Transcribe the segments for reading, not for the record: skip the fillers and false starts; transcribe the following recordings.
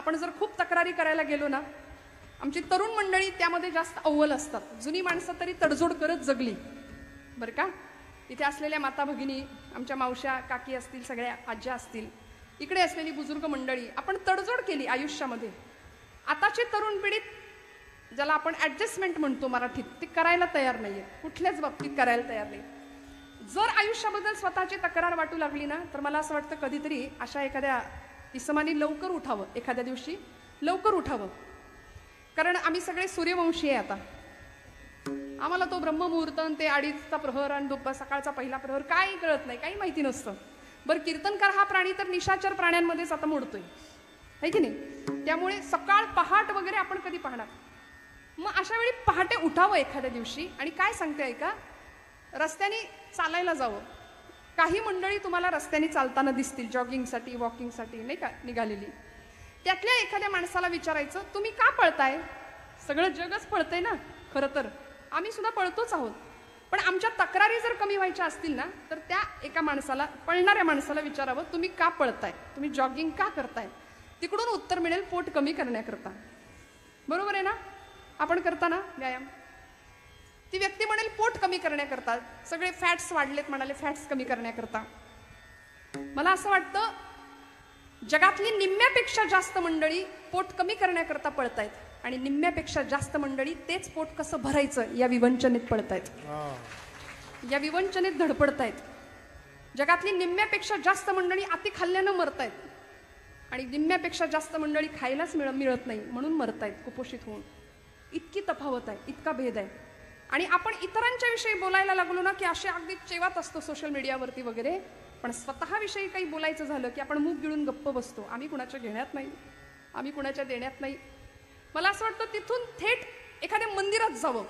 आपण जर खूप तक्रारी करायला गेलो ना, आमची तरुण मंडळी त्यामध्ये जास्त अव्वल असतात. जुनी माणसं तरी तडजोड करत जगली बरं का. इथे असलेल्या माता भगिनी, आमच्या मावश्या काकी असतील, सगळ्या आज्या असतील, इकडे असलेली बुजुर्ग मंडळी, आपण तडजोड केली आयुष्यामध्ये. आताची तरुण पिढीत ज्याला आपण ॲडजस्टमेंट म्हणतो मराठीत, ती करायला तयार नाहीये, कुठल्याच बाबतीत करायला तयार नाही. जर आयुष्याबद्दल स्वतःची तक्रार वाटू लागली ना, तर मला असं वाटतं कधीतरी अशा एखाद्या इसमानी लवकर उठावं, एखाद्या दिवशी लवकर उठावं. कारण आम्ही सगळे सूर्यवंशी आहे. आता आम्हाला तो ब्रह्ममुहूर्त, ते 2:30चा प्रहर आणि सकाळचा पहिला प्रहर काही कळत नाही, काही माहिती नसतं. बरं, कीर्तनकार हा प्राणी तर निशाचर प्राण्यांमध्येच आता मोडतोय, है की नाही. त्यामुळे सकाळ पहाट वगैरे आपण कधी पाहणार. मग अशा वेळी पहाटे उठावं एखाद्या दिवशी. आणि काय सांगते ऐका, रस्त्याने चालायला जावं. काही मंडळी तुम्हाला रस्त्याने चालताना दिसतील, जॉगिंगसाठी, वॉकिंगसाठी नाही का निघालेली. त्यातल्या एखाद्या माणसाला विचारायचं, तुम्ही का पळताय? सगळं जगच पळतंय ना, खरं तर आम्ही सुद्धा पळतोच आहोत. पण आमच्या तक्रारी जर कमी व्हायच्या असतील ना, तर त्या एका माणसाला, पळणाऱ्या माणसाला विचारावं, तुम्ही का पळताय, तुम्ही जॉगिंग का करताय? तिकडून उत्तर मिळेल, पोट कमी करण्याकरता. बरोबर आहे ना, आपण करता ना व्यायाम. ती व्यक्ती म्हणेल पोट कमी करण्याकरता, सगळे फॅट्स वाढलेत म्हणाले, फॅट्स कमी करण्याकरता. मला असं वाटतं जगातली निम्म्यापेक्षा जास्त मंडळी पोट कमी करण्याकरता पळतायत आणि निम्म्यापेक्षा जास्त मंडळी तेच पोट कसं भरायचं या विवंचनेत पळतायत, या विवंचनेत धडपडतायत. जगातली निम्म्यापेक्षा जास्त मंडळी अति खाल्ल्यानं मरतायत आणि निम्म्यापेक्षा जास्त मंडळी खायलाच मिळत नाही म्हणून मरतायत कुपोषित होऊन. इतकी तफावत आहे, इतका भेद आहे. आणि आपण इतरांच्या विषयी बोलायला लागलो ना की असे अगदी चेवात असतो सोशल मीडियावरती वगैरे, पण स्वतःविषयी काही बोलायचं झालं की आपण मुख गिळून गप्प बसतो. आम्ही कुणाच्या घेण्यात नाही, आम्ही कुणाच्या देण्यात नाही. मला असं वाटतं तिथून थेट एखाद्या मंदिरात जावं.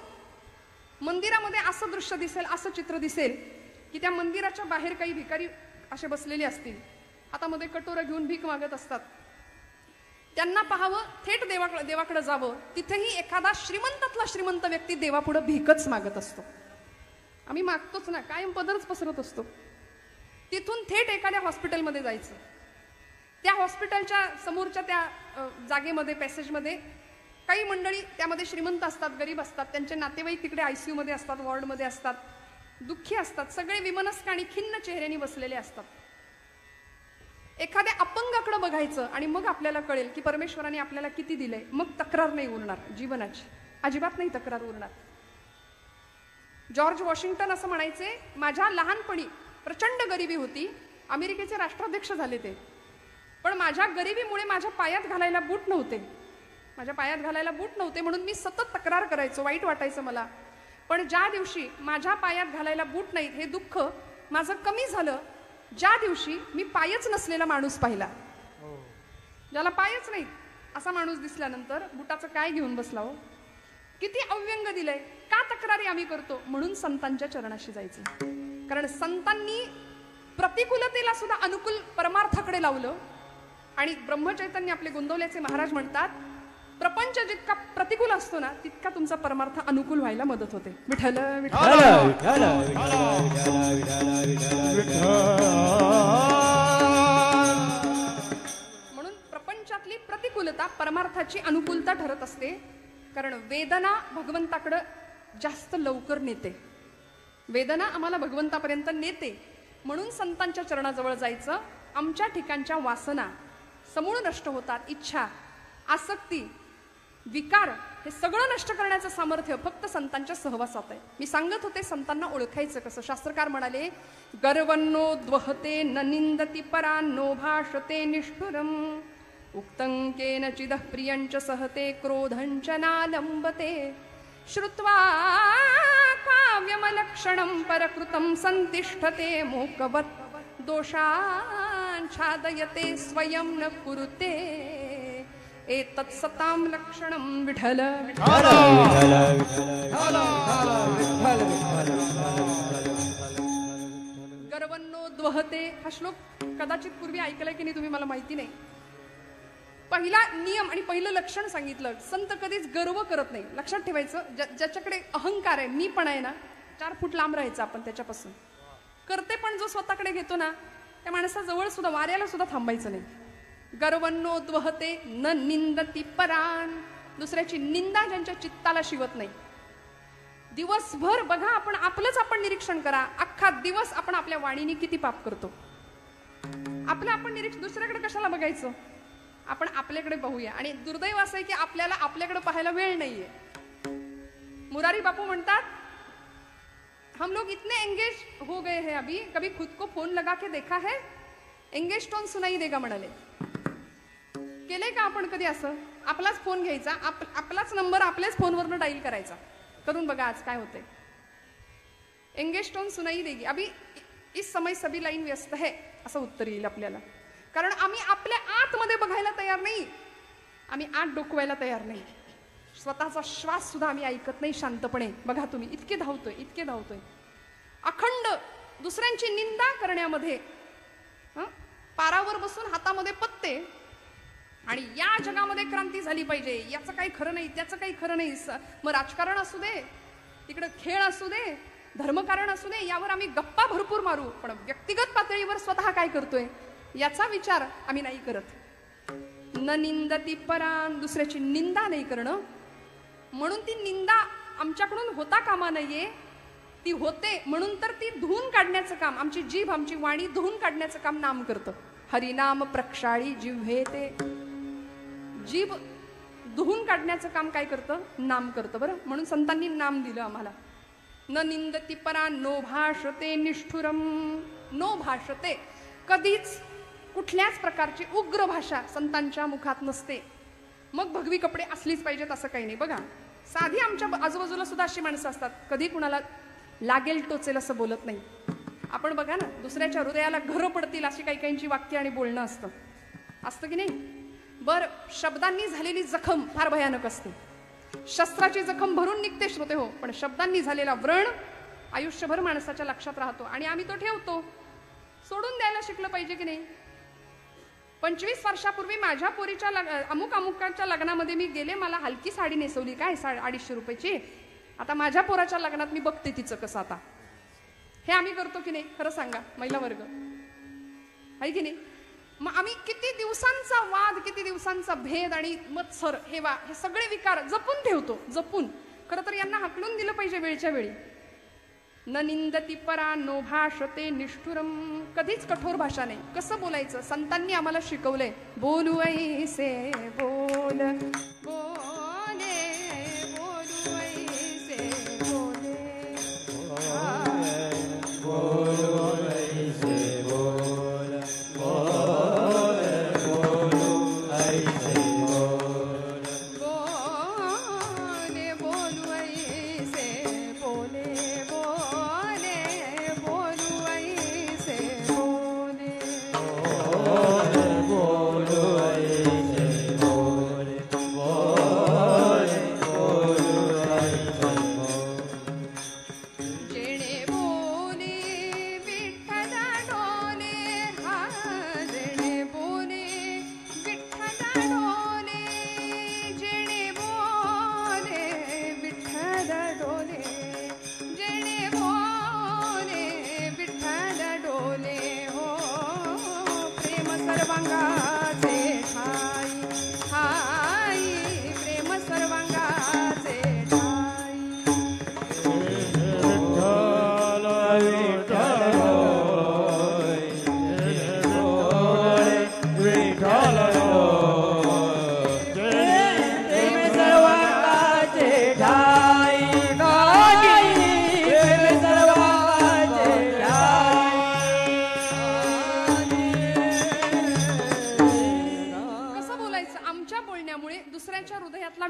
मंदिरामध्ये असं दृश्य दिसेल, असं चित्र दिसेल की त्या मंदिराच्या बाहेर काही भिकारी असे बसलेले असतील, हातामध्ये कटोरं घेऊन भीक मागत असतात. त्यांना पाहावं, थेट देवाकडे जावं. तिथेही एखादा श्रीमंतातला श्रीमंत व्यक्ती देवापुढे भीकच मागत असतो. आम्ही मागतोच ना, कायम पदरच पसरत असतो. तिथून थेट एखाद्या हॉस्पिटलमध्ये जायचं. त्या हॉस्पिटलच्या समोरच्या त्या जागेमध्ये, पॅसेजमध्ये काही मंडळी त्यामध्ये श्रीमंत असतात, गरीब असतात, त्यांचे नातेवाईक तिकडे ICU मध्ये असतात, वॉर्डमध्ये असतात, दुःखी असतात, सगळे विमनस्क आणि खिन्न चेहऱ्याने बसलेले असतात. एखाद्या अपंगाकडे बघायचं आणि मग आपल्याला कळेल की परमेश्वराने आपल्याला किती दिलंय. मग तक्रार नाही उरणार जीवनाची, अजिबात नाही तक्रार उरणार. जॉर्ज वॉशिंग्टन असं म्हणायचे, माझ्या लहानपणी प्रचंड गरिबी होती, अमेरिकेचे राष्ट्राध्यक्ष झाले ते, पण माझ्या गरिबीमुळे माझ्या पायात घालायला बूट नव्हते, माझ्या पायात घालायला बूट नव्हते म्हणून मी सतत तक्रार करायचो, वाईट वाटायचं मला. पण ज्या दिवशी माझ्या पायात घालायला बूट नाहीत हे दुःख माझं कमी झालं, ज्या दिवशी मी पायच नसलेला माणूस पाहिला, ज्याला पायच नाहीत असा माणूस दिसल्यानंतर बुटाचं काय घेऊन बसला हो. किती अव्यंग दिलंय. का तक्रारी आम्ही करतो? म्हणून संतांच्या चरणाशी जायचं. कारण संतांनी प्रतिकूलतेला सुद्धा अनुकूल परमार्थाकडे लावलं. आणि ब्रह्मचैतन्य आपले गोंदवल्याचे महाराज म्हणतात, प्रपंच जितका प्रतिकूल असतो ना, तितका तुमचा परमार्थ अनुकूल व्हायला मदत होते. विठ्ठल विठ्ठल म्हणून प्रपंचातली प्रतिकूलता परमार्थाची अनुकूलता ठरत असते. कारण वेदना भगवंताकडे जास्त लवकर नेते, वेदना आम्हाला भगवंतापर्यंत नेते. म्हणून संतांच्या चरणाजवळ जायचं. आमच्या ठिकाणच्या वासना समूळ नष्ट होतात. इच्छा, आसक्ती, विकार हे सगळं नष्ट करण्याचं सामर्थ्य फक्त संतांच्या सहवासात आहे. मी सांगत होते संतांना ओळखायचं कसं. शास्त्रकार म्हणाले, गर्वन्नो द्वहते न निंदती परान्नो भाषते निष्ठुरम उक्तं केनचिदः प्रियंच सहते क्रोधंच नालंबते श्रुत्वा काव्यमलक्षणं परकृतं संतिष्ठते मोकवत् दोषाच्छादयते स्वयं न कुरुते एतत् सतां लक्षणं विठ्ठल विठ्ठल गर्वन्नो द्वहते. हा श्लोक कदाचित पूर्वी ऐकलाय की नाही तुम्ही मला माहिती नाही. पहिला नियम आणि पहिलं लक्षण सांगितलं, संत कधीच गर्व करत नाही. लक्षात ठेवायचं, ज्याच्याकडे अहंकार आहे, मी पण आहे ना, 4 फूट लांब राहायचं आपण त्याच्यापासून. करते पण जो स्वतःकडे घेतो ना, त्या माणसाजवळ सुद्धा, वाऱ्याला सुद्धा थांबायचं नाही. गर्वन्नोद्वहते न निंदती परान. दुसऱ्याची निंदा ज्यांच्या चित्ताला शिवत नाही. दिवसभर बघा, आपण निरीक्षण करा. अख्खा दिवस आपण आपल्या वाणीने किती पाप करतो. आपण निरीक्षण, दुसऱ्याकडे कशाला बघायचं, आपण आपल्याकडे पाहूया. आणि दुर्दैव असं आहे की आपल्याला आपल्याकडे पाहायला वेळ नाहीये. मुरारी बापू म्हणतात, हम लोग इतने एंगेज हो गए हैं अभी, कभी खुद को फोन लगा के देखा है, एंगेज टोन सुनाई देगा म्हणाले. केले का आपण कधी असं? आपलाच फोन घ्यायचा, आपलाच नंबर आपल्याच फोनवरनं डाईल करायचा. करून बघा आज काय होतंय. एंगेज टोन सुनाई देगी, अभी इस समय सभी लाईन व्यस्त है, असं उत्तर येईल आपल्याला. कारण आम्ही आपल्या आतमध्ये बघायला तयार नाही, आम्ही आत डोकवायला तयार नाही. स्वतःचा श्वास सुद्धा आम्ही ऐकत नाही शांतपणे. बघा तुम्ही, इतके धावतोय अखंड दुसऱ्यांची निंदा करण्यामध्ये, पारावर बसून हातामध्ये पत्ते. आणि या जगामध्ये क्रांती झाली पाहिजे, याचं काही खरं नाही, त्याचं काही खरं नाही. मग राजकारण असू दे, तिकडं खेळ असू दे, धर्मकारण असू दे, यावर आम्ही गप्पा भरपूर मारू, पण व्यक्तिगत पातळीवर स्वतः काय करतोय याचा विचार आम्ही नाही करत. न निंदती परान, दुसऱ्याची निंदा नाही करणं. म्हणून ती निंदा आमच्याकडून होता कामा नाहीये. ती होते म्हणून तर ती धुवून काढण्याचं काम, आमची जीभ, आमची वाणी धुवून काढण्याचं काम नाम करतं. हरिनाम प्रक्षाळी जिव्हे ते, जीभ धुवून काढण्याचं काम काय करतं? नाम करतं. बरं, म्हणून संतांनी नाम दिलं आम्हाला. न निंदती परा नो भाषते निष्ठुरम. नो भाषते, कधीच कुठल्याच प्रकारची उग्र भाषा संतांच्या मुखात नसते. मग भगवी कपडे असलीच पाहिजेत असं काही नाही. बघा, साधी आमच्या आजूबाजूला सुद्धा अशी माणसं असतात, कधी कुणाला लागेल टोचेल असं बोलत नाही. आपण बघा ना, दुसऱ्याच्या हृदयाला घरं पडतील अशी काही काहींची वाक्य आणि बोलणं असतं की नाही. बर, शब्दांनी झालेली जखम फार भयानक असते. शस्त्राची जखम भरून निघते श्रोते हो, पण शब्दांनी झालेला व्रण आयुष्यभर माणसाच्या लक्षात राहतो आणि आम्ही तो ठेवतो. सोडून द्यायला शिकलं पाहिजे की नाही. 25 वर्षापूर्वी माझ्या पोरीच्या अमुकाच्या लग्नामध्ये मी गेले, मला हलकी साडी नेसवली, काय 250 रुपयाची. आता माझ्या पोराच्या लग्नात मी बघते तिचं कसं. आता हे आम्ही करतो की नाही, खरं सांगा महिला वर्ग, आहे की नाही. मग आम्ही किती दिवसांचा वाद, किती दिवसांचा भेद आणि मत्सर, हे सगळे विकार जपून ठेवतो, जपून. खरं तर यांना हाकलून दिलं पाहिजे वेळच्या वेळी. न निंदती परा नो भाषते निष्ठुरम. कधीच कठोर भाषा नाही. कसं बोलायचं संतांनी आम्हाला शिकवलंय. बोलू ऐसे बोल, बोले बोलू ऐसे बोले, बोलू ऐसे बोल, बोले बोलू ऐसे बोल, बोले बोलू ऐसे बोले,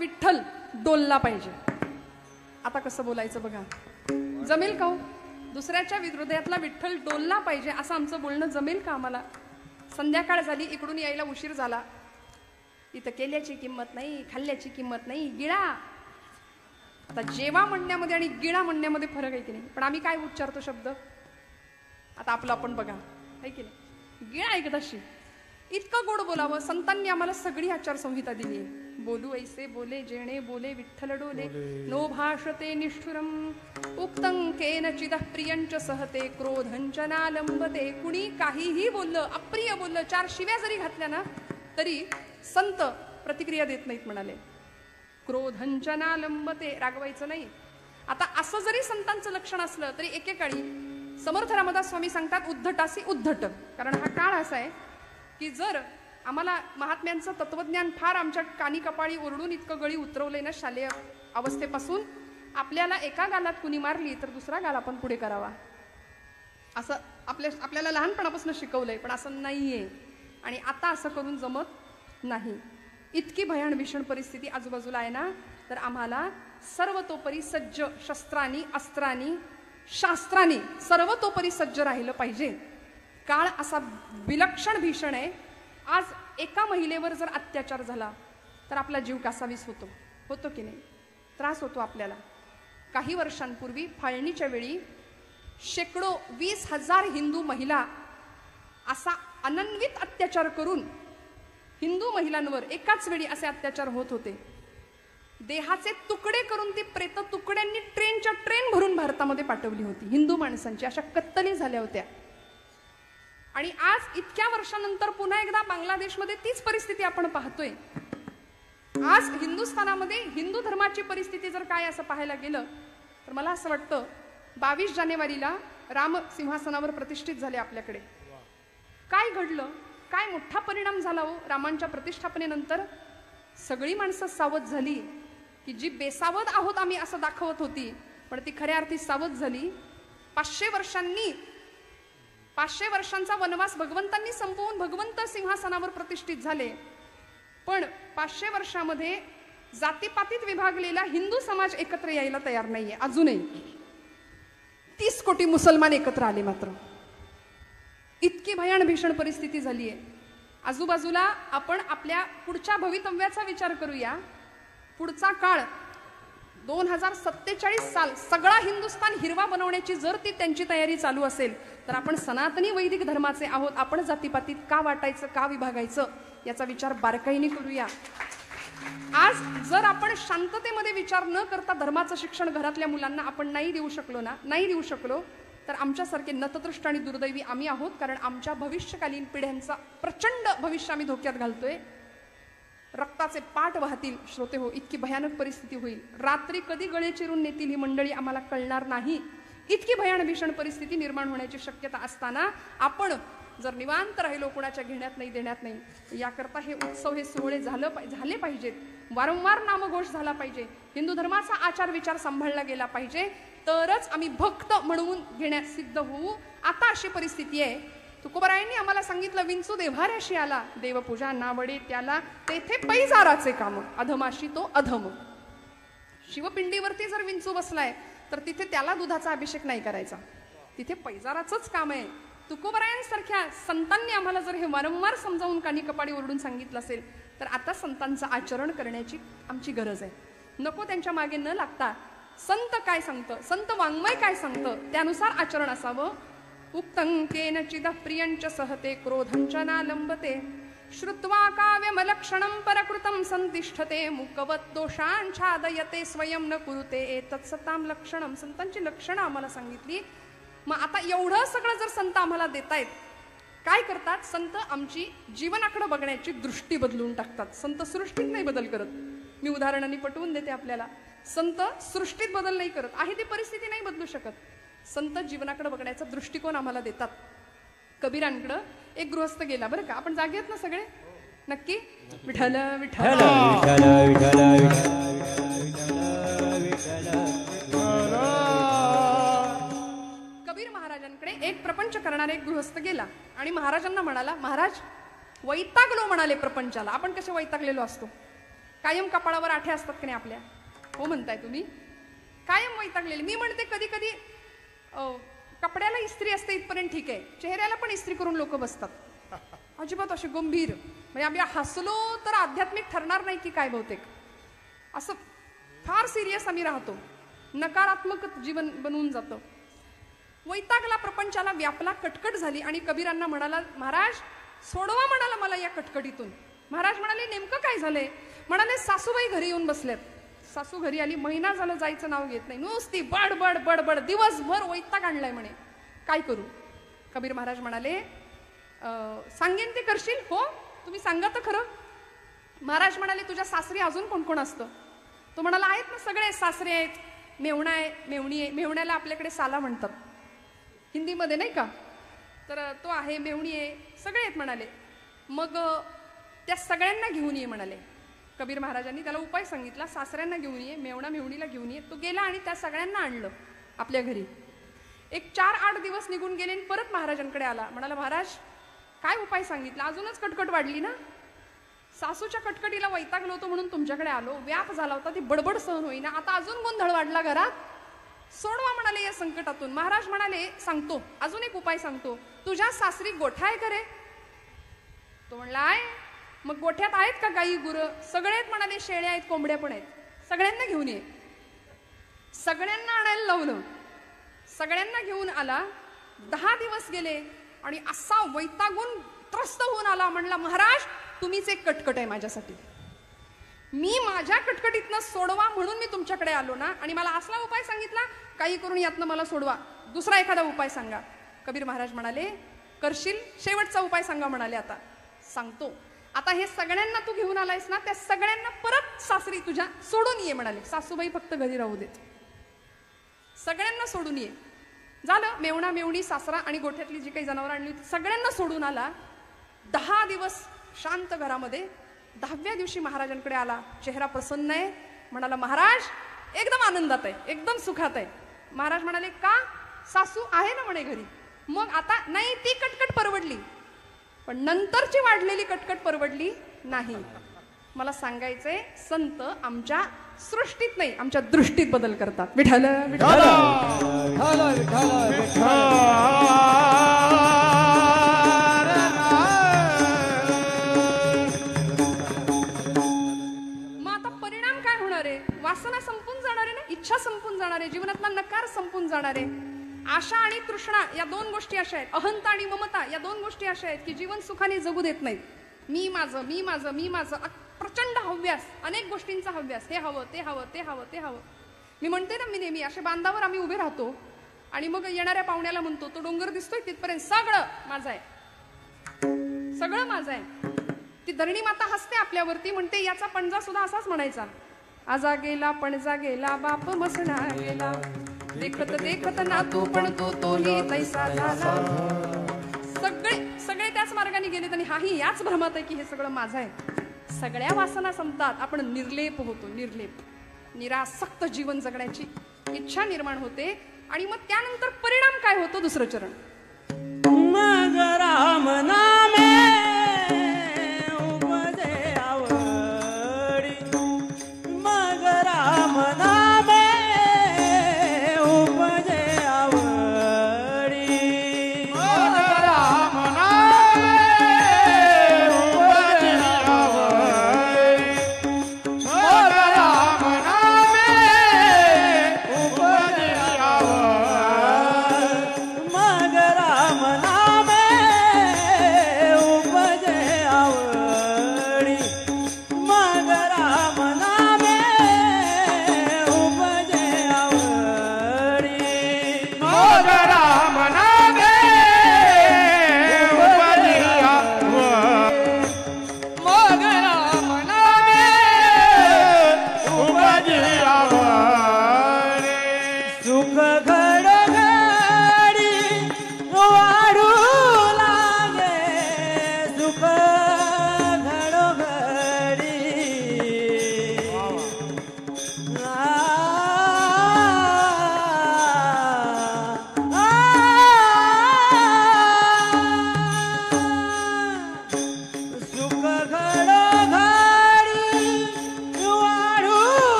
विठ्ठल डोलला पाहिजे. आता कसं बोलायचं बघा, जमेल का हो? दुसऱ्याच्या हृदयातला विठ्ठल डोलला पाहिजे असं आमचं बोलणं जमेल का आम्हाला? संध्याकाळ झाली, इकडून यायला उशीर झाला, इथं केल्याची किंमत नाही, खाल्ल्याची किंमत नाही, गिळा. आता जेवा म्हणण्यामध्ये आणि गिळा म्हणण्यामध्ये फरक आहे की नाही. पण आम्ही काय उच्चारतो शब्द, आता आपलं आपण बघा, आहे की नाही. गिळा एकदाशी, इतकं गोड बोलावं. संतांनी आम्हाला सगळी आचारसंहिता दिली आहे. बोलू ऐसे बोले जेणे बोले विठ्ठल डोले, नो भाषते निष्ठुरम. उक्तं केनचिदः प्रियंच सहते, क्रोधंच नालंबते. कुणी काहीही बोललं, अप्रिय बोललं, 4 शिव्या जरी घातल्या ना तरी संत प्रतिक्रिया देत नाहीत म्हणाले. क्रोधंचना लंबते, रागवायचं नाही. आता असं जरी संतांचं लक्षण असलं तरी एकेकाळी समर्थ रामदास स्वामी सांगतात उद्धटासी उद्धट. कारण हा काळ असा आहे की जर आम्हाला महात्म्यांचं तत्वज्ञान फार आमच्या कानी कपाळी ओरडून इतकं गळी उतरवलंय ना शालेय अवस्थेपासून, आपल्याला एका गालात कुणी मारली तर दुसरा गाल आपण पुढे करावा असं आपल्याला लहानपणापासून शिकवलंय. पण असं नाहीये आणि आता असं करून जमत नाही. इतकी भयान भीषण परिस्थिती आजूबाजूला आहे ना, तर आम्हाला सर्वतोपरी सज्ज, शस्त्रांनी, अस्त्रांनी, शास्त्रांनी सर्वतोपरी सज्ज राहिलं पाहिजे. काळ असा विलक्षण भीषण आहे. आज एका महिलेवर जर अत्याचार झाला तर आपला जीव कासावीस होतो की नाही? त्रास होतो आपल्याला. काही वर्षांपूर्वी फाळणीच्या वेळी शेकडो 20,000 हिंदू महिला असा अनन्वित अत्याचार करून हिंदू महिलांवर एकाच वेळी असे अत्याचार होत होते. देहाचे तुकडे करून ती प्रेत तुकड्यांनी ट्रेनच्या ट्रेन भरून भारतामध्ये पाठवली होती. हिंदू माणसांची अशा कत्तली झाल्या होत्या. आणि आज इतक्या वर्षानंतर पुन्हा एकदा बांगलादेशमध्ये तीच परिस्थिती आपण पाहतोय. आज हिंदुस्थानामध्ये हिंदू धर्माची परिस्थिती जर काय असं पाहायला गेलं तर मला असं वाटतं 22 जानेवारीला राम सिंहासनावर प्रतिष्ठित झाले आपल्याकडे. काय घडलं? काय मोठा परिणाम झाला हो रामांच्या प्रतिष्ठापनेनंतर? सगळी माणसं सावध झाली की जी बेसावध आहोत आम्ही असं दाखवत होती, पण ती खऱ्या अर्थी सावध झाली. 500 वर्षांचा वनवास भगवंतांनी संपवून भगवंत सिंहासनावर प्रतिष्ठित झाले. पण 500 वर्षामध्ये जातीपातीत विभागलेला हिंदू समाज एकत्र यायला तयार नाहीये अजूनही. 30 कोटी मुसलमान एकत्र आले मात्र. इतकी भयान भीषण परिस्थिती झाली आहे. आजूबाजूला आपण आपल्या पुढच्या भवितव्याचा विचार करूया. पुढचा काळ 2047 साल सगळा हिंदुस्थान हिरवा बनवण्याची जर ती त्यांची तयारी चालू असेल तर आपण सनातनी वैदिक धर्माचे आहोत. आपण जातीपातीत का वाटायचं, का विभागायचं याचा विचार बारकाईने करूया. आज जर आपण शांततेमध्ये विचार न करता धर्माचं शिक्षण घरातल्या मुलांना आपण नाही देऊ शकलो तर आमच्यासारखे नतदृष्ट आणि दुर्दैवी आम्ही आहोत. कारण आमच्या भविष्यकालीन पिढ्यांचा प्रचंड भविष्य आम्ही धोक्यात घालतोय. रक्ताचे पाट वाहतील श्रोते हो. इतकी भयानक परिस्थिती होईल. रात्री कधी गळे चिरून नेतील ही मंडळी आम्हाला कळणार नाही. इतकी भयानक भीषण परिस्थिती निर्माण होण्याची शक्यता असताना आपण जर निवांत राहिलो, कोणाच्या घेण्यात नाही देण्यात नाही, याकरता हे उत्सव, हे सोहळे झाले पाहिजेत. वारंवार नामघोष झाला पाहिजे. हिंदू धर्माचा आचार विचार सांभाळला गेला पाहिजे. तरच आम्ही भक्त म्हणून घेण्यात सिद्ध होऊ. आता अशी परिस्थिती आहे. तुकोबारायांनी आम्हाला सांगितलं, विंचू देव्हाऱ्याशी आला, देवपूजा नावडे त्याला, तेथे पैजाराचे काम, अधमाशी तो अधम. शिवपिंडीवरती जर विंचू बसलाय तर तिथे त्याला दुधाचा अभिषेक नाही करायचा, तिथे पैजाराचंच काम आहे. तुकोबारायांसारख्या संतांनी आम्हाला जर हे वारंवार समजावून कानी कपाडी ओरडून सांगितलं असेल तर आता संतांचं आचरण करण्याची आमची गरज आहे. नको त्यांच्या मागे न लागता संत काय सांगतं, संत वाङ्मय काय सांगतं त्यानुसार आचरण असावं. उक्तं केनचिद प्रियंच सहते क्रोधंचना लंबते श्रुत्वा काव्यमलक्षणं परकृतं संतिष्ठते मुकवत दोषांछादयते स्वयं न कुरुते एतत्सतां लक्षणं. संतांची लक्षणं आम्हाला सांगितली. मग आता एवढं सगळं जर संत आम्हाला देतायत, काय करतात संत? आमची जीवनाकडे बघण्याची दृष्टी बदलून टाकतात. संत सृष्टीत नाही बदल करत. मी उदाहरणांनी पटवून देते आपल्याला. संत सृष्टीत बदल नाही करत. आहे ती परिस्थिती नाही बदलू शकत. संत जीवनाकडे बघण्याचा दृष्टिकोन आम्हाला देतात. कबीरांकडे एक गृहस्थ गेला बरं का. आपण जागे आहेत ना सगळे? नक्की. विठ्ठल विठ्ठल कबीर महाराजांकडे एक प्रपंच करणारा एक गृहस्थ गेला आणि महाराजांना म्हणाला, महाराज वैतागलो म्हणाले प्रपंचाला. आपण कसे वैतागलेलो असतो? कायम कपाळावर आठे असतात की नाही आपल्या? हो म्हणताय तुम्ही. कायम वैतागलेले. मी म्हणते कधी कधी कपड्याला इस्त्री असते इथपर्यंत ठीक आहे, चेहऱ्याला पण इस्त्री करून लोक बसतात. अजिबात असे गंभीर, म्हणजे आम्ही हसलो तर आध्यात्मिक ठरणार नाही की काय बहुतेक. असं फार सिरियस आम्ही राहतो. नकारात्मक जीवन बनवून जातं. वैतागला प्रपंचाला, व्यापला, कटकट झाली आणि कबीरांना म्हणाला, महाराज सोडवा म्हणाला मला या कटकटीतून. महाराज म्हणाले, नेमकं काय झालंय? म्हणाले, सासूबाई घरी येऊन बसल्यात. सासू घरी आली, महिना झालं जायचं नाव घेत नाही, नुसती बडबड बडबड, दिवसभर वैताग आणलाय म्हणे. काय करू? कबीर महाराज म्हणाले, सांगेन ते करशील? हो तुम्ही सांगा तर खरं. महाराज म्हणाले तुझ्या सासरी अजून कोण कोण असतं? तो म्हणाला आहेत ना सगळे, सासरे आहेत, मेहुणा आहे, मेहुणी आहे. मेहुण्याला आपल्याकडे साला म्हणतात हिंदीमध्ये नाही का, तर तो आहे, मेहुणी आहे, सगळे आहेत म्हणाले. मग त्या सगळ्यांना घेऊन ये म्हणाले. कबीर महाराजांनी त्याला उपाय सांगितला, सासऱ्यांना घेऊन ये, मेवणा मेहुणीला घेऊन ये. तो गेला आणि त्या सगळ्यांना आणलं आपल्या घरी. एक 4-8 दिवस निघून गेले आणि परत महाराजांकडे आला. म्हणाला महाराज काय उपाय सांगितला? अजूनच कटकट वाढली ना. सासूच्या कटकटीला वैतागलो होतो म्हणून तुमच्याकडे आलो, व्याप झाला होता, ती बडबड सहन होईना, आता अजून गोंधळ वाढला घरात, सोडवा म्हणाले या संकटातून. महाराज म्हणाले सांगतो, अजून एक उपाय सांगतो. तुझ्या सासरी गोठा आहे करे? तो म्हणला आहे. मग गोठ्यात आहेत का गाई गुरं? सगळेच म्हणाले, शेळ्या आहेत, कोंबड्या पण आहेत. सगळ्यांना घेऊन ये. सगळ्यांना आणायला लावलं, सगळ्यांना घेऊन आला. 10 दिवस गेले आणि असा वैतागून त्रस्त होऊन आला. म्हणला महाराज तुम्हीच एक कटकट आहे माझ्यासाठी, मी माझ्या कटकटीतनं सोडवा म्हणून मी तुमच्याकडे आलो ना, आणि मला असला उपाय सांगितला, काही करून यातनं मला सोडवा, दुसरा एखादा उपाय सांगा. कबीर महाराज म्हणाले करशील? शेवटचा उपाय सांगा म्हणाले. आता सांगतो. आता हे सगळ्यांना तू घेऊन आलायस ना, त्या सगळ्यांना परत सासरी तुझ्या सोडून ये म्हणाले. सासूबाई फक्त घरी राहू देत, सगळ्यांना सोडून ये. झालं. मेवणा मेवणी सासरा आणि गोठ्यातली जी काही जनावर आणली होती सगळ्यांना सोडून आला. 10 दिवस शांत घरामध्ये. 10व्या दिवशी महाराजांकडे आला. चेहरा प्रसन्न आहे. म्हणाला महाराज एकदम आनंदात आहे, एकदम सुखात आहे. महाराज म्हणाले का? सासू आहे ना म्हणे घरी. मग आता नाही, ती कटकट परवडली, पण नंतरची वाढलेली कटकट परवडली नाही. मला सांगायचंय, संत आमच्या सृष्टीत नाही आमच्या दृष्टीत बदल करतात. विठ्ठल विठ्ठल विठ्ठल विठ्ठल. मग आता परिणाम काय होणार आहे? वासना संपून जाणार आहे ना, इच्छा संपून जाणार आहे, जीवनातला नकार संपून जाणार आहे. आशा आणि तृष्णा या 2 गोष्टी अशा आहेत, अहंता आणि ममता या 2 गोष्टी अशा आहेत की जीवन सुखाने जगू देत नाहीत. मी माझं मी माझं मी माझं, प्रचंड हव्यास, अनेक गोष्टींचा हव्यास, हे हवं ते हवं ते हवं ते हवं. मी म्हणते ना, मी नेहमी अशा बांधावर आम्ही उभे राहतो आणि मग येणाऱ्या पाहुण्याला म्हणतो, तो डोंगर दिसतोय तिथपर्यंत सगळं माझं आहे, सगळं माझं आहे. ती धरणी माता हसते आपल्यावरती, म्हणते याचा पणजा सुद्धा असाच म्हणायचा, आजा गेला पणजा गेला बाप मसणा गेला, देखत देखत ना तू पण तोही तैसा झाला. सगळे त्याच मार्गाने गेलेत आणि हाही याच भ्रमात आहे की हे सगळं माझं आहे. सगळ्या वासना संपतात, आपण निर्लेप होतो. निर्लेप, निरासक्त जीवन जगण्याची इच्छा निर्माण होते. आणि मग त्यानंतर परिणाम काय होतो? दुसरं चरण. मग राम नामे उपजे आवडी, मग राम नामे उपजे आवडी, मग राम नामे उपजे आवडी, मग राम नामे उपजे आवडी, मग राम नामे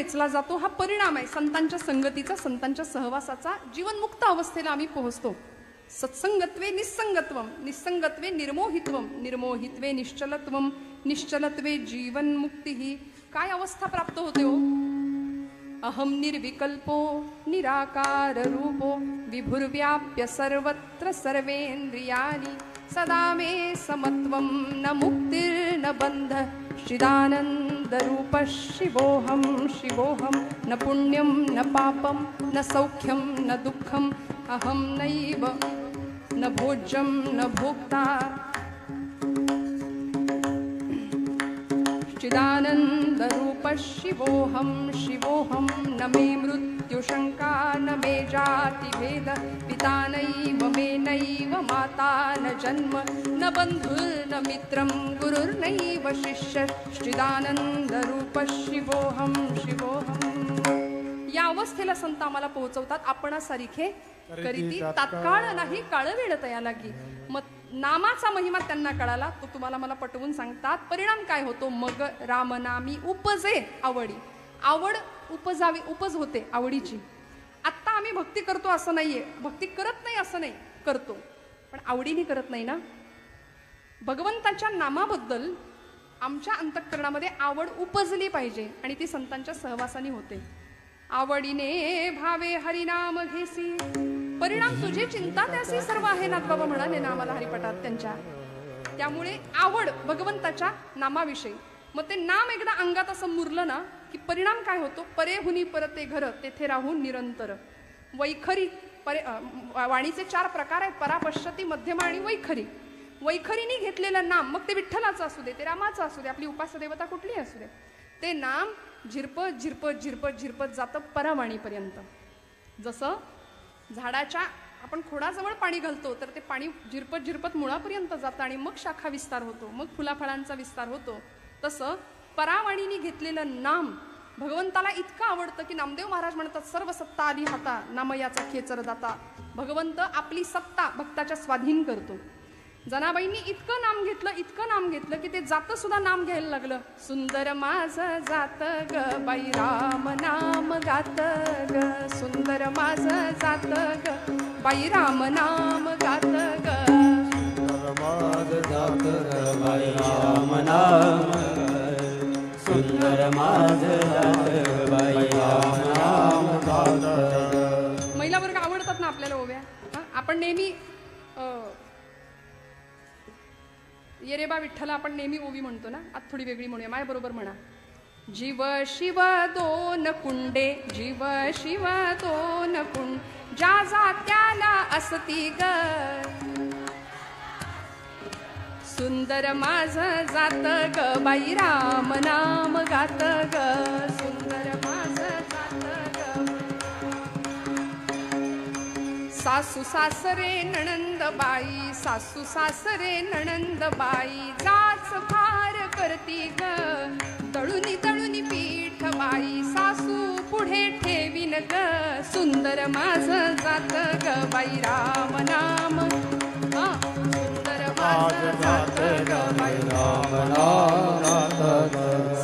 खेचला जातो हा परिणाम आहे संतांच्या संगतीचा, संतांच्या सहवासाचा. जीवनमुक्त अवस्थेला आम्ही पोहोचतो. सत्संगत्वे निस्संगत्वम, निस्संगत्वे निर्मोहित्वम, निर्मोहित्वे निश्चलत्वम, निश्चलत्वे जीवनमुक्ती. काय अवस्था प्राप्त होते हो? अहम निर्विकल्पो निराकार रूपो विभुर्व्याप्य सर्वत्र सर्वेन्द्रियाणि सदा मे समत्वं न मुक्तिर्न बंध चिदानंद रूप शिवोहम शिवोहम न पुण्यम न पापम न सौख्यम न दुःखम अहम नैव न भोज्यम न भोक्ता चिदानंद रूप शिवोहम शिवोहम न मे मृत्यु शंका न मे जाति भेद पिता नैव मे नैव माता न जन्म न बंधुर्न मित्रं गुरुर्नैव शिष्य चिदानंद रूप शिवोहम शिवोहम. या अवस्थेला संत आम्हाला पोहोचवतात. आपणासारिखे करीती तात्काळ नाही काळ वेळ तया लागी. मग नामाचा महिमा त्यांना कळाला, तो तुम्हाला मला पटवून सांगतात. परिणाम काय होतो? मग रामनामी उपजे आवडी. आवड उपजावी, उपज होते आवडीची. आत्ता आम्ही भक्ती करतो असं नाहीये, भक्ती करत नाही असं नाही, करतो पण आवडीने करत नाही ना. भगवंताच्या नामाबद्दल आमच्या अंतःकरणामध्ये आवड उपजली पाहिजे आणि ती संतांच्या सहवासाने होते. आवडीने भावे हरिनाम घेसी परिणाम तुझे चिंता त्यासी सर्व आहे नाथ बाबा म्हणाले ना आम्हाला हरिपटात त्यांच्या. त्यामुळे आवड भगवंताच्या नामाविषयी. मग ते नाम एकदा अंगात असं मुरलं ना की परिणाम काय होतो? परेहुनी परते घर तेथे राहून निरंतर. वैखरी वाणीचे 4 प्रकार आहेत, परापश्यती, मध्यमा आणि वैखरी. वैखरीने घेतलेलं नाम, मग ते विठ्ठलाचं असू दे, ते रामाचं असू दे, आपली उपास्य देवता कुठलीही असू दे, ते नाम झिरपत झिरपत झिरपत झिरपत जातं परावाणीपर्यंत. जसं झाडाच्या आपण खोडाजवळ पाणी घालतो तर ते पाणी झिरपत झिरपत मुळापर्यंत जातं आणि मग शाखा विस्तार होतो, मग फुलाफळांचा विस्तार होतो. तसं परावाणीने घेतलेलं नाम भगवंताला इतकं आवडतं की नामदेव महाराज म्हणतात, सर्व सत्ता आली हाता नामयाचा खेचर दाता. भगवंत आपली सत्ता भक्ताच्या स्वाधीन करतो. जनाबाईंनी इतकं नाम घेतलं, इतकं नाम घेतलं की ते जातं सुद्धा नाम घ्यायला लागलं. सुंदर माझं जात ग बाई राम नाम गात ग, सुंदर माझं जात ग बाई राम नाम गात ग. जात ग बाई राम नाम, सुंदर माझं जात ग बाई राम नाम गात. महिला वर्ग आवडतात ना आपल्याला ओव्या. आपण नेहमी ये रे बा विठ्ठला आपण नेहमी ओवी म्हणतो ना, आता थोडी वेगळी म्हणूया. माझ्या बरोबर म्हणा. जीव शिव दोन कुंडे, जीव शिव दोन कुंड, ज्या जात्याला असती ग, सुंदर माझं जात ग बाई राम नाम गात ग, सुंदर माझं जात ग. सासू सासरे नणंदबाई, सासू सासरे नणंदबाई, जाच फार करती ग, दळुनी दळुनी पीठ बाई, सासू पुढे ठेवीन ग, सुंदर माझं जात ग बाई राम नाम. सुंदर माझं जात ग बाई राम नाम.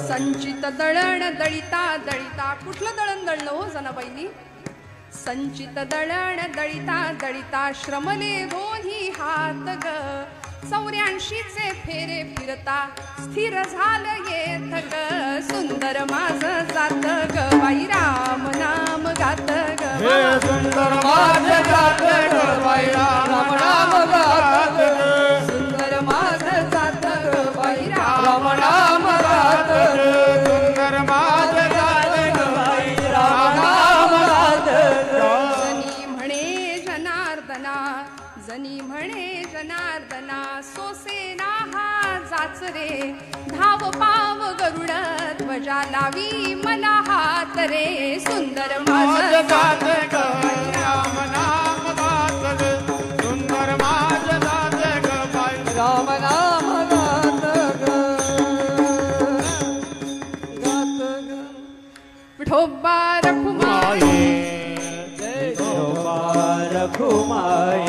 संचित दळण दळिता दळिता, कुठलं दळण दळलं हो जनाबाईंनी? संचित दळण दळिता दळिता, श्रमले दोन्ही हात ग, 84चे फेरे फिरता स्थिर झालं येत ग, सुंदर माझं जात ग बाई राम नाम गात ग. सुंदर माझं जात ग बाई राम नाम गात ग, सुंदर माझं जात ग बाई राम नाम गात ग, सुंदर माझं जात ग बाई राम नाम गात ग. जनी म्हणे जनार्दना, जनी म्हणे जनार्दना, सोसेना हा जाच रे, धाव पाव गरुड ध्वजा लावी मला हात रे, सुंदर माझं जात ग बाई राम नाम गात ग, सुंदर माझं जात ग बाई राम नाम गात ग, गात ग. विठोबा रखुमाई, विठोबा रखुमाई,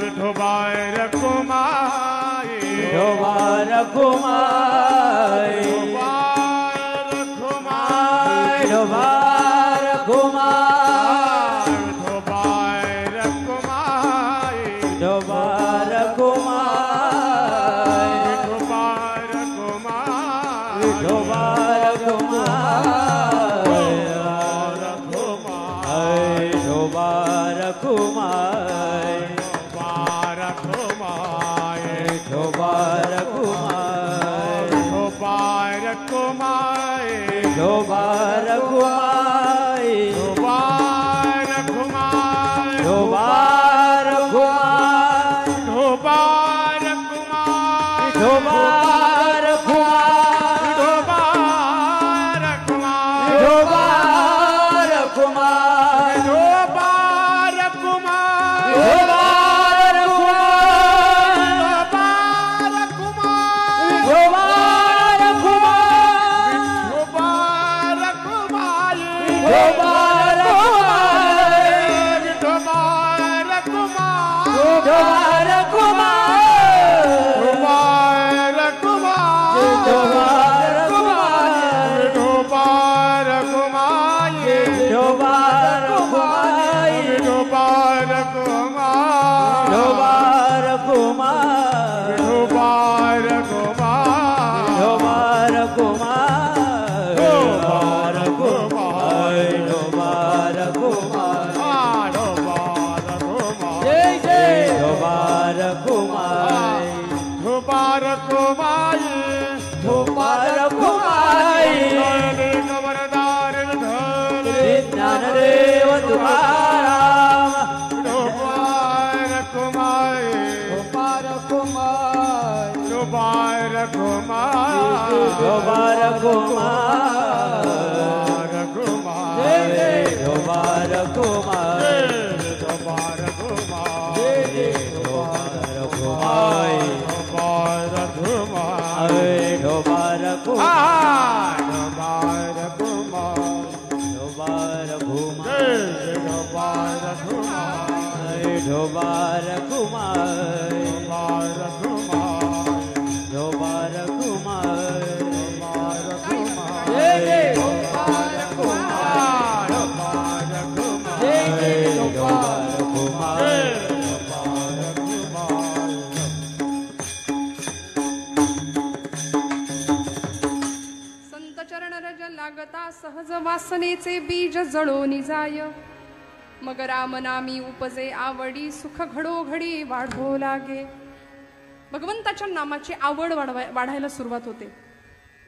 विठोबा रखुमाई, विठोबा रखुमाई, विठोबा रखुमाई, शोभा रघुमाई शोभा रघुमाई शोभा रघुमाई शोभा रघुमाई शोभा रघुमाई शोभा रघुमाई शोभा रघुमाई शोभा रघुमाई शोभा सहज वासनेचे बीज जळोनी जाय मग रामनामी उपजे आवडी सुख घडोघडी वाढो लागे. भगवंताच्या नामाची आवड वाढायला सुरुवात होते.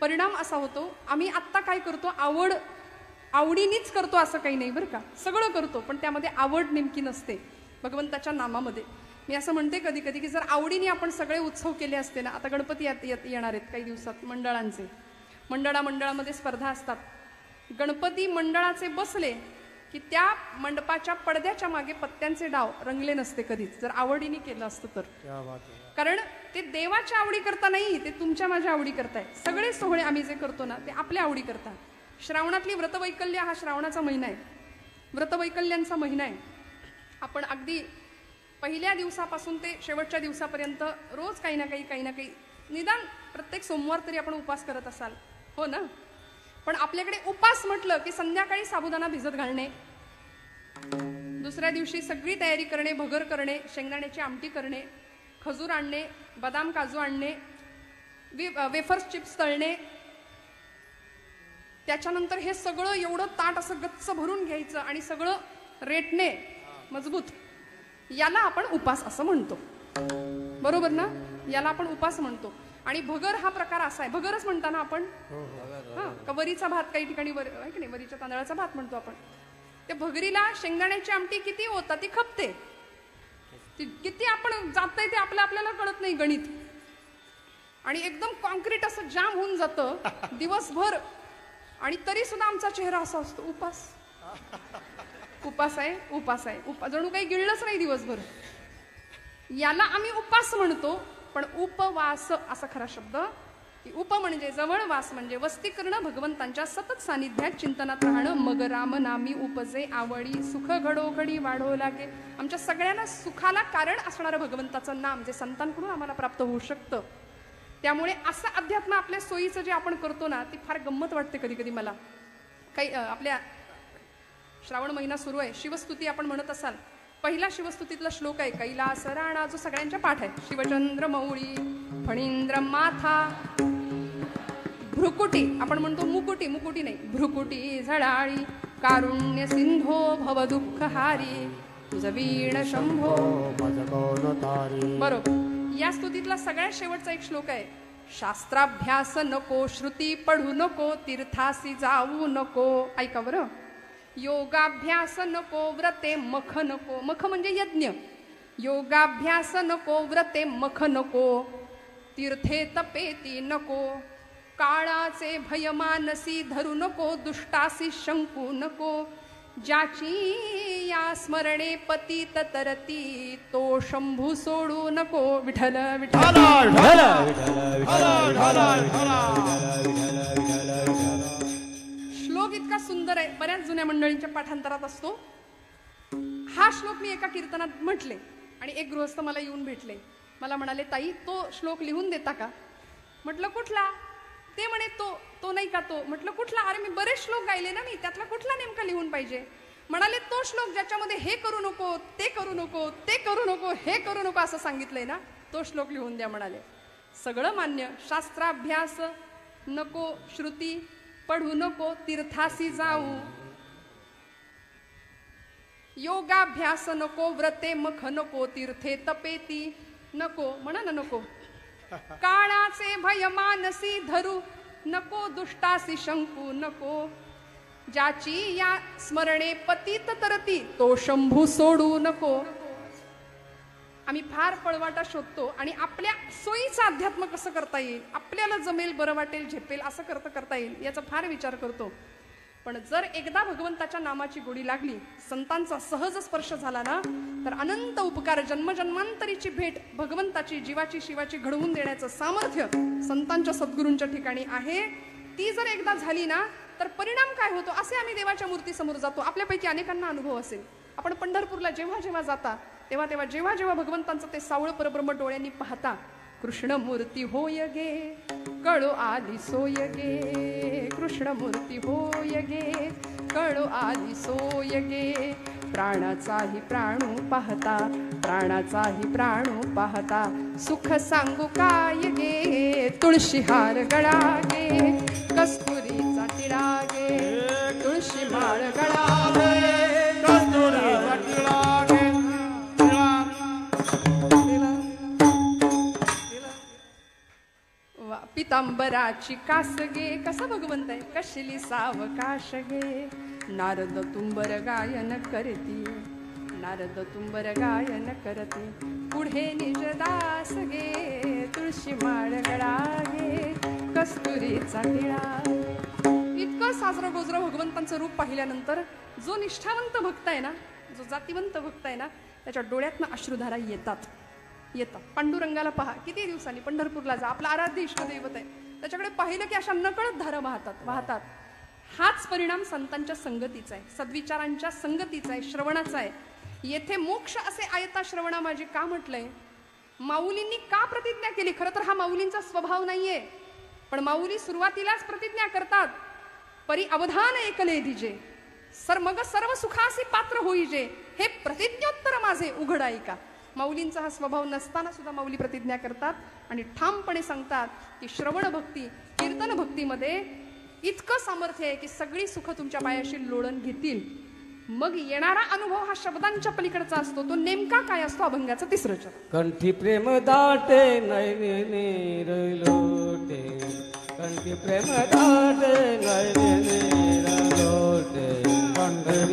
परिणाम असा होतो आम्ही आत्ता काय करतो आवडीनीच करतो असं काही नाही बरं का. सगळं करतो पण त्यामध्ये आवड नेमकी नसते भगवंताच्या नामामध्ये. मी असं म्हणते कधी कधी की जर आवडीने आपण सगळे उत्सव केले असते ना. आता गणपती येणार आहेत काही दिवसात मंडळांचे. मंडळामध्ये स्पर्धा असतात. गणपती मंडळाचे बसले की त्या मंडपाच्या पडद्याच्या मागे पत्त्यांचे डाव रंगले नसते कधीच जर आवडीने केलं असतं तर. कारण ते देवाच्या आवडी करता नाही ते तुमच्या माझ्या आवडी करताय. सगळे सोहळे आम्ही जे करतो ना ते आपल्या आवडी करता. श्रावणातली व्रतवैकल्य हा श्रावणाचा महिना आहे. व्रतवैकल्यांचा महिना आहे. आपण अगदी पहिल्या दिवसापासून ते शेवटच्या दिवसापर्यंत रोज काही ना काही निदान प्रत्येक सोमवार तरी आपण उपवास करत असाल हो ना. पण आपल्याकडे उपास म्हटलं की संध्याकाळी साबुदाणा भिजत घालणे, दुसऱ्या दिवशी सगळी तयारी करणे, भगर करणे, शेंगदाण्याची आमटी करणे, खजूर आणणे, बदाम काजू आणणे, वेफर्स चिप्स तळणे, त्याच्यानंतर हे सगळं एवढं ताट असं गच्च भरून घ्यायचं आणि सगळं रेटणे मजबूत. याला आपण उपास असं म्हणतो. बरोबर ना. याला आपण उपास म्हणतो. आणि भगर हा प्रकार असा आहे. भगरच म्हणताना आपण वरीचा भात काही ठिकाणी आहे की नाही वरीच्या तांदळाचा भात म्हणतो आपण. त्या भगरीला शेंगदाण्याची आमटी किती होता ती खपते. किती आपण जातंय ते आपल्याला कळत नाही गणित. आणि एकदम कॉन्क्रीट असं जाम होऊन जातं दिवसभर. आणि तरी सुद्धा आमचा चेहरा असा असतो उपास उपास आहे जणू काही गिळलंच नाही दिवसभर. याला आम्ही उपास म्हणतो. पण उपवास असा खरा शब्द. उप म्हणजे जवळ, वास म्हणजे वस्ती करणं, भगवंतांच्या सतत सानिध्यात चिंतनात राहणं. मग राम नामी उपजे आवडी सुख घडोघडी वाढो लागे. आमच्या सगळ्यांना सुखाला कारण असणारं भगवंताचं नाम जे संतांकडून आम्हाला प्राप्त होऊ शकतं. त्यामुळे असं अध्यात्म आपल्या सोयीचं जे आपण करतो ना ती फार गंमत वाटते कधी कधी मला. काही आपल्या श्रावण महिना सुरू आहे. शिवस्तुती आपण म्हणत असाल. पहिला शिवस्तुतीतला श्लोक आहे कैलास राणा जो सगळ्यांच्या पाठ आहे. शिवचंद्र मौळी फणींद्र माथा भ्रुकुटी आपण म्हणतो मुकुटी नाही भ्रुकुटी झळाळी कारुण्य सिंधो भव दुःख हारी तुझ वीण शंभो. बरोबर. या स्तुतीतला सगळ्यात शेवटचा एक श्लोक आहे शास्त्राभ्यास नको, श्रुती पढू नको, तीर्थासी जाऊ नको. ऐका बरं. योगाभ्यास नको, व्रते मख नको. मख म्हणजे यज्ञ. योगाभ्यास नको, व्रते मख नको, तीर्थे तपेती नको, काळाचे भय मानसी धरू नको, दुष्टासी शंकू नको, ज्याची या स्मरणे पतित तरती, तो शंभू सोडू नको. विठ्ठल विठ्ठल. श्लोक इतका सुंदर आहे, बऱ्याच जुन्या मंडळींच्या पाठांतरात असतो. हा श्लोक मी एका कीर्तनात म्हटले आणि एक गृहस्थ मला येऊन भेटले. मला म्हणाले, ताई तो श्लोक लिहून देता का? म्हटलं कुठला? ते म्हणे तो नाही का तो. म्हटलं कुठला? अरे मी बरेच श्लोक गायले ना, मी त्यातला कुठला नेमका लिहून पाहिजे? म्हणाले तो श्लोक ज्याच्यामध्ये हे करू नको, ते करू नको, ते करू नको, हे करू नको असं सांगितलंय ना, तो श्लोक लिहून द्या म्हणाले. सगळं मान्य. शास्त्राभ्यास नको, श्रुती पढू नको, तीर्थासी जाऊ, योगाभ्यास नको, व्रते मख नको, तीर्थे तपेती नको. म्हणा ना नको. काळाचे भय मानसी धरू नको, दुष्टासी शंकू नको, ज्याची या स्मरणे पतित तरती, तो शंभू सोडू नको. आम्ही फार पळवाटा शोधतो आणि आपल्या सोयीचं अध्यात्म कसं करता येईल, आपल्याला जमेल, बरं वाटेल, झेपेल असं करता येईल याचा फार विचार करतो. पण जर एकदा भगवंताच्या नामाची गोडी लागली, संतांचा सहज स्पर्श झाला ना, तर अनंत उपकार, जन्मजन्मांतरीची भेट भगवंताची, जीवाची, शिवाची घडवून देण्याचं सामर्थ्य संतांच्या, सद्गुरूंच्या ठिकाणी आहे. ती जर एकदा झाली ना, तर परिणाम काय होतो असे आम्ही देवाच्या मूर्तीसमोर जातो. आपल्यापैकी अनेकांना अनुभव असेल. आपण पंढरपूरला जेव्हा जेव्हा जाता, तेव्हा जेव्हा जेव्हा भगवंतांचं ते सावळ परब्रह्म डोळ्यांनी पाहता, कृष्ण मूर्ती होय गे, कळो आली सोय गे, कृष्ण मूर्ती होय गे, कळो आली सोय गे, प्राणाचाही प्राणू पाहता, प्राणाचाही प्राणू पाहता, सुख सांगू काय गे, तुळशी हार गळा गे, कस्तुरीचा टिळा गे, तुळशी माळ गळा गे, कस्तुरीचा टिळा गे. पितांबराची कास गे, कसा भगवंत आहे, कशली सावकाश गे, नारद तुंबर गायन करती, नारद तुंबर गायन करती, पुढे निज दास गे, तुळशी माळ गळा गे, कस्तुरीचा टिळा. इतकं साजरं गोजरं भगवंतांचं रूप पाहिल्यानंतर जो निष्ठावंत भक्त आहे ना, जो जातीवंत भक्त आहे ना, त्याच्या डोळ्यातनं अश्रुधारा येतात. पांडुरंगाला पहा, किती दिवसांनी पंढरपूरला जा, आपला आराध्य इष्टदैवत आहे, त्याच्याकडे पाहिलं की अशा नकळत धारा वाहतात. हाच परिणाम संतांच्या संगतीचा आहे, सद्विचारांच्या संगतीचा आहे, श्रवणाचा आहे. येथे मोक्ष असे आयता श्रवणा माझी का म्हटलंय? माऊलींनी का प्रतिज्ञा केली? खरं तर हा माऊलींचा स्वभाव नाहीये, पण माऊली सुरुवातीलाच प्रतिज्ञा करतात, परी अवधान ऐकले दिजे, मग सर्व सुखासी पात्र होईजे, हे प्रतिज्ञोत्तर माझे उघड ऐका. माऊलींचा हा स्वभाव नसताना सुद्धा माऊली प्रतिज्ञा करतात आणि ठामपणे सांगतात की श्रवण भक्ती, कीर्तन भक्तीमध्ये इतकं सामर्थ्य आहे की सगळी सुख तुमच्या पायाशी लोळण घेतील. मग येणारा अनुभव हा शब्दांच्या पलीकडचा असतो. तो नेमका काय असतो? अभंगाचं तिसरं चरण. कंठी प्रेम दाटे नैने लोटे, कंठी प्रेम दाटे नैने लोटे, कंठी